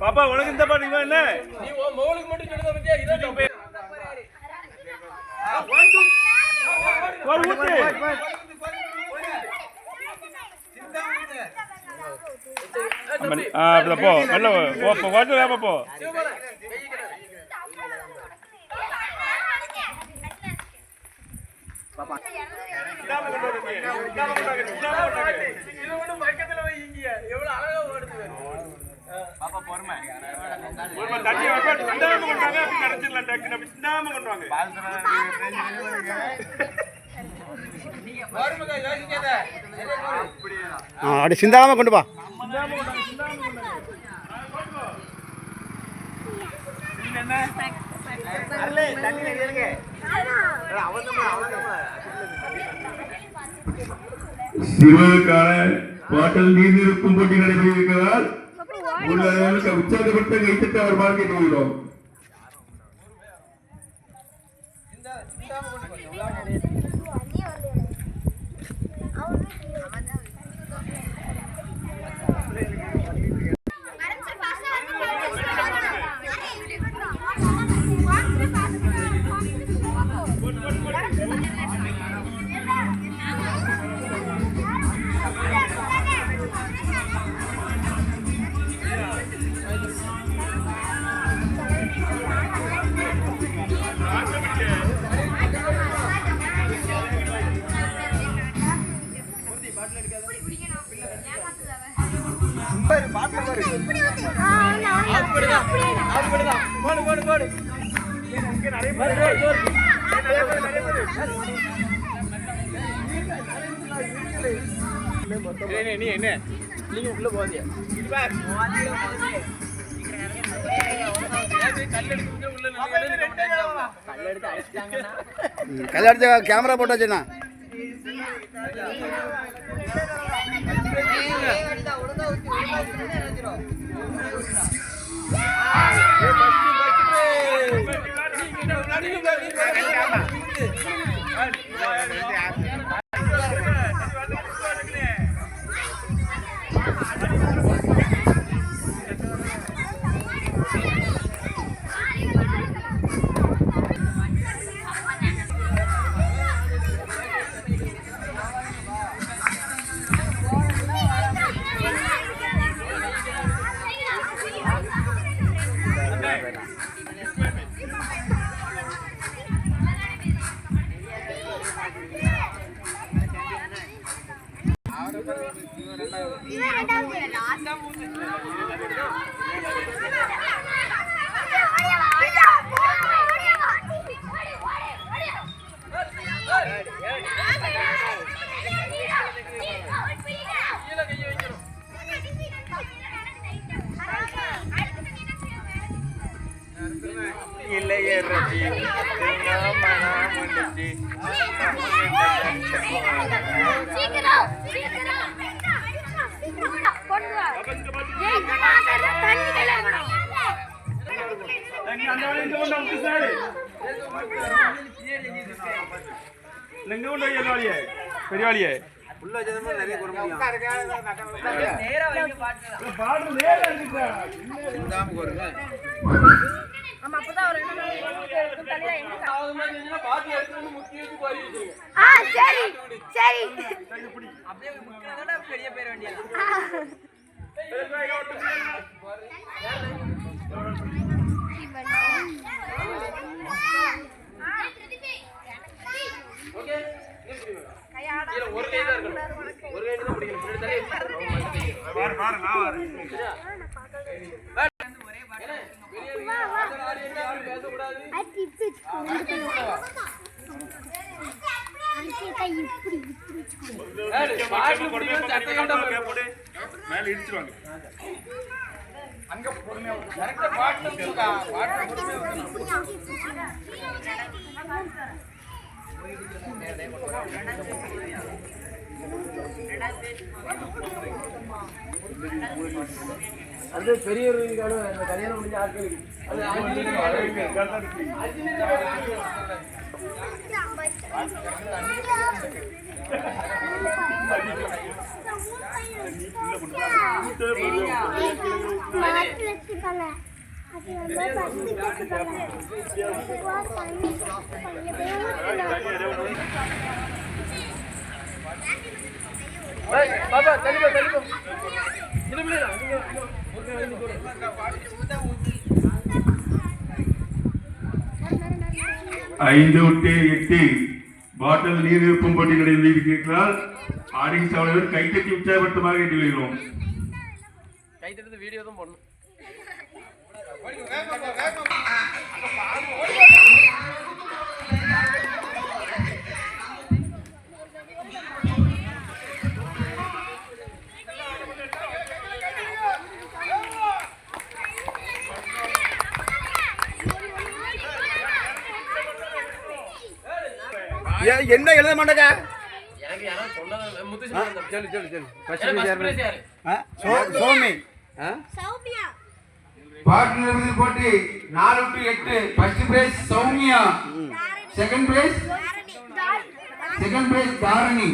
பாப்பா உனக்கு இந்த பாட்டு என்ன நீ உன் மோளுக்கு மட்டும் சொல்லுங்க பத்தியா இத ஜம்பே ஒரு ஊத்து அப்படி போ நல்ல போ வாட்டு வேப்ப போ பாப்பா இதாம கொண்டு வரீங்க இது ஒண்ணு பக்கத்துல வைங்க எவ்வளவு அழகா ஓடுது பாப்பா பொறுமை ஒரு தண்ணி வைக்க சிந்தாம கொண்டாங்க அப்படி கடச்சிரலாம் டக்கு அப்படி சிந்தாம கொண்டாங்க பொறுமையா யோசிக்காத அப்படி சிந்தாம கொண்டு வா என்ன அல்ல தண்ணி எடுங்க சிறுவர்களுக்கான பாட்டல் நீர் இருக்கும் போட்டி நடைபெறுகிறார் உற்சாகப்படுத்த கைத்தட்ட அவர் வாழ்க்கை போகிறோம் நீ என்ன நீங்க உள்ள போதியா கல்லடிச்ச கேமரா போட்டாச்சுண்ணா இல்லையே ரஜி மனமுடிச்சி பெரியவாளியே உள்ள ஜனமா நிறைய குடும்பம் நேரா வைங்க பாட்டு பாடு நேரா இருக்குடா இந்தாம கோருங்க ஆமா அப்பதான் ஒரு ரெண்டு நாள் தலையில எங்க ஆகுமா பாட்டு எடுத்து முக்கியத்துக்கு போய் வச்சிருங்க சரி சரி அப்படியே முக்கியதானே பெரிய பேர் வேண்டியது ஓகே இல்ல ஒரு கை தான் இருக்கு ஒரு கை தான் பிடிக்கணும் பின்னாடி தள்ளி பாரு பாரு நான் வரேன் ஒரே பாட்டு வெளிய ஆடி என்ன பேச கூடாது பாட்டு முடியும் சட்டை கட்ட போடு மேல இடிச்சிடுவாங்க அங்க பொறுமையா கரெக்ட்டா பாட்டு பாட்டு பொறுமையா அது பெரியவர்களுக்கான அந்த கல்யாணம் முடிஞ்ச ஆட்களுக்கு அது 5 பாபா தள்ளிப்போ ஐந்து விட்டு 8 பாட்டில் நீர் நிரப்பும் போட்டி நடைபெறுகிறார். ஆடியன்ஸ் அவ்வளவு கைத்தட்டி உற்சாகப்படுத்தமாக கேட்டுள்ளோம். கைத்தட்டு வீடியோ தான் போடணும். என்ன எழுத மாட்டேங்க? எனக்கு யாரோ சொன்னது முத்து சொல்லு சொல்லு சொல்லு. யாரு சோமி சௌமியா பாட்டில் நிரப்புதல் போட்டி 4 to 8 first prize Soumya, second prize Dharani.